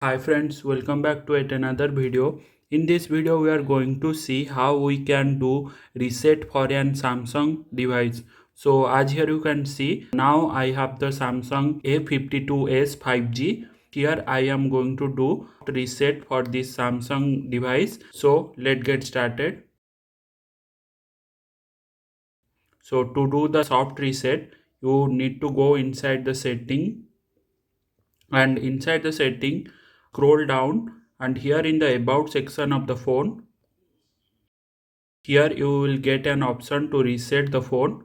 Hi friends, welcome back to yet another video. In this video we are going to see how we can do reset for an Samsung device. So as here you can see, now I have the Samsung A52s 5G. Here I am going to do reset for this Samsung device. So let's get started. So to do the soft reset, you need to go inside the setting, and inside the setting scroll down, and here in the about section of the phone, here you will get an option to reset the phone.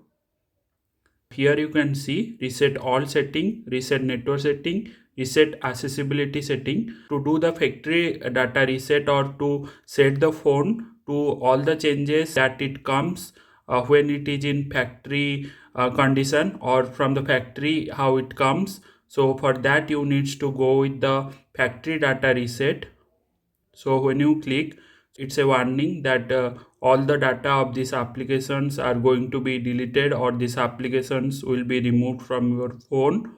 Here you can see reset all setting, reset network setting, reset accessibility setting. To do the factory data reset or to set the phone to all the changes that it comes when it is in factory condition or from the factory how it comes. So for that you needs to go with the factory data reset. So when you click, it's a warning that all the data of these applications are going to be deleted or these applications will be removed from your phone.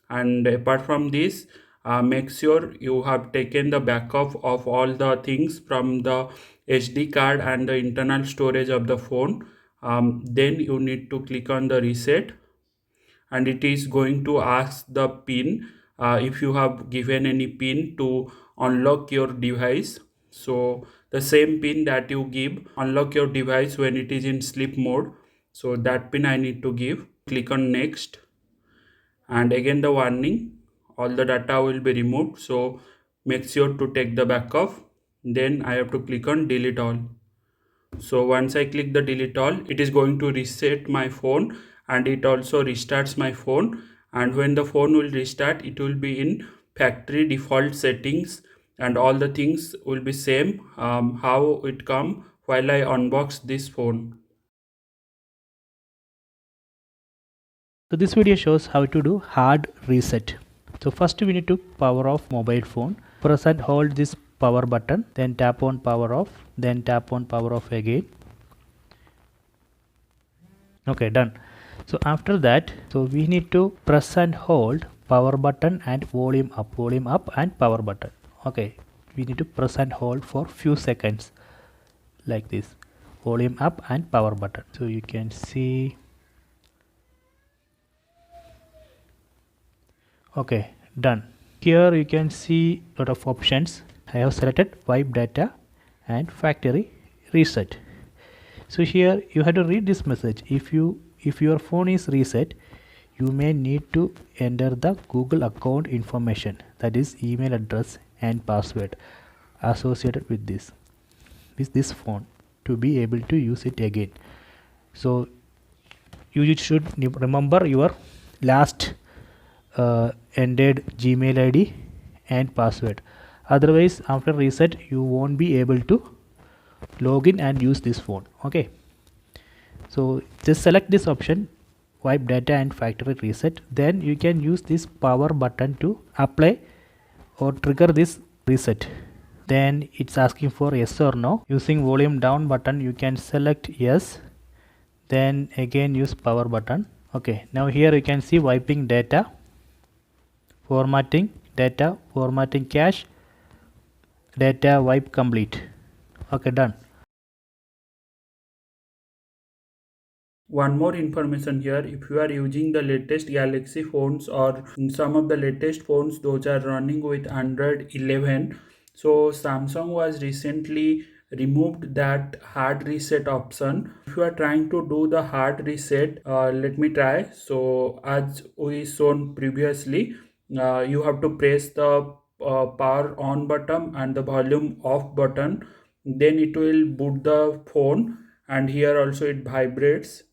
And apart from this, make sure you have taken the backup of all the things from the SD card and the internal storage of the phone. Then you need to click on the reset, and it is going to ask the pin, if you have given any pin to unlock your device. So the same pin that you give unlock your device when it is in sleep mode, so that pin I need to give. Click on next, and again the warning, all the data will be removed, so make sure to take the backup. Then I have to click on delete all. So once I click the delete all, it is going to reset my phone, and it also restarts my phone. And when the phone will restart, it will be in factory default settings, and all the things will be same how it come while I unbox this phone. So this video shows how to do hard reset. So first we need to power off mobile phone. Press and hold this power button, then tap on power off, then tap on power off again. Okay, done. So after that, so we need to press and hold power button and volume up and power button. Okay, we need to press and hold for few seconds like this. Volume up and power button. So you can see. Okay, done. Here you can see a lot of options. I have selected wipe data and factory reset. So here you have to read this message. If your phone is reset, you may need to enter the Google account information, that is email address and password associated with this phone to be able to use it again. So you should remember your last ended Gmail ID and password. Otherwise, after reset, you won't be able to log in and use this phone. Okay. So just select this option, wipe data and factory reset. Then you can use this power button to apply or trigger this reset. Then it's asking for yes or no. Using volume down button, you can select yes. Then again use power button. Okay. Now here you can see wiping data, formatting data, formatting cache, data wipe complete. Okay, done. One more information here, if you are using the latest Galaxy phones or some of the latest phones those are running with Android 11, so Samsung was recently removed that hard reset option. If you are trying to do the hard reset, let me try. So as we shown previously, you have to press the power on button and the volume off button, then it will boot the phone, and here also it vibrates.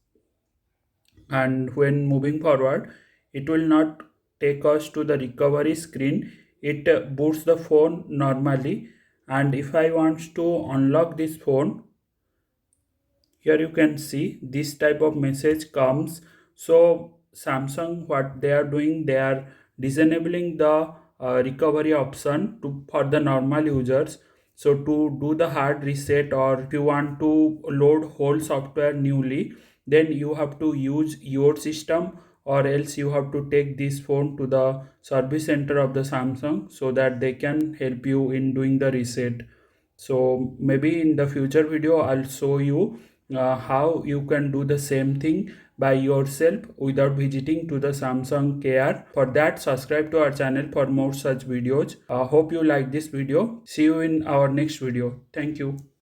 And when moving forward, it will not take us to the recovery screen. It boots the phone normally. And if I want to unlock this phone, here you can see this type of message comes. So Samsung, what they are doing, they are disabling the recovery option for the normal users. So to do the hard reset, or if you want to load whole software newly, then you have to use your system or else you have to take this phone to the service center of the Samsung so that they can help you in doing the reset. So maybe in the future video I'll show you how you can do the same thing by yourself without visiting to the Samsung care. For that, subscribe to our channel for more such videos. Hope you like this video. See you in our next video. Thank you.